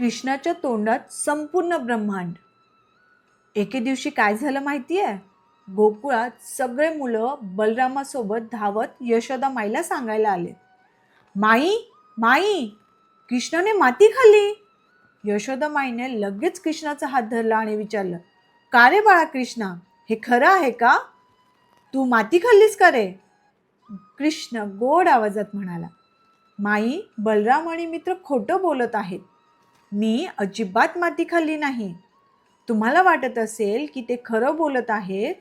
कृष्णाच्या तोंडात संपूर्ण ब्रह्मांड. एके दिवशी काय झालं माहितीये? गोकुळात सगळे मुलं बलरामासोबत धावत यशोदा माईला सांगायला आले, माई माई, कृष्णाने माती खाल्ली. यशोदा माईने लगेच कृष्णाचा हात धरला आणि विचारलं, का रे बाळा कृष्णा, हे खरं आहे का? तू माती खाल्लीस का रे? कृष्ण गोड आवाजात म्हणाला, माई, बलराम आणि मित्र खोटं बोलत आहेत. मी अजिबात माती खाल्ली नाही. तुम्हाला वाटत असेल की ते खरं बोलत आहेत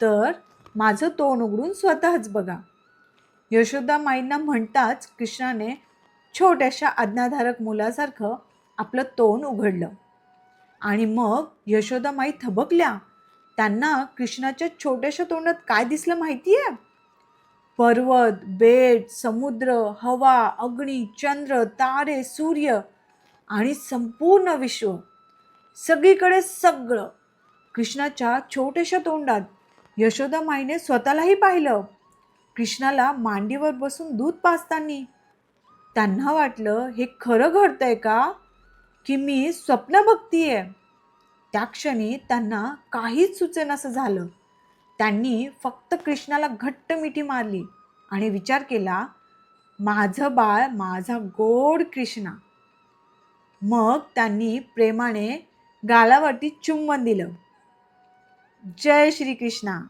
तर माझं तोंड उघडून स्वतःच बघा. यशोदा माईंना म्हणताच कृष्णाने छोट्याशा आज्ञाधारक मुलासारखं आपलं तोंड उघडलं आणि मग यशोदा माई थबकल्या. त्यांना कृष्णाच्या छोट्याशा तोंडात काय दिसलं माहितीये? पर्वत, बेट, समुद्र, हवा, अग्नी, चंद्र, तारे, सूर्य आणि संपूर्ण विश्व. सगळीकडे सगळं कृष्णाच्या छोट्याशा तोंडात. यशोदा माईने स्वतःलाही पाहिलं, कृष्णाला मांडीवर बसून दूध पाजताना. त्यांना वाटलं, हे खरं घडतंय का की मी स्वप्न बघतीये? त्या क्षणी त्यांना काहीच सुचेनासं झालं. त्यांनी फक्त कृष्णाला घट्ट मिठी मारली आणि विचार केला, माझं बाळ, माझा गोड कृष्णा. मग त्यांनी प्रेमाने गालावरती चुंबन दिलं. जय श्री कृष्णा.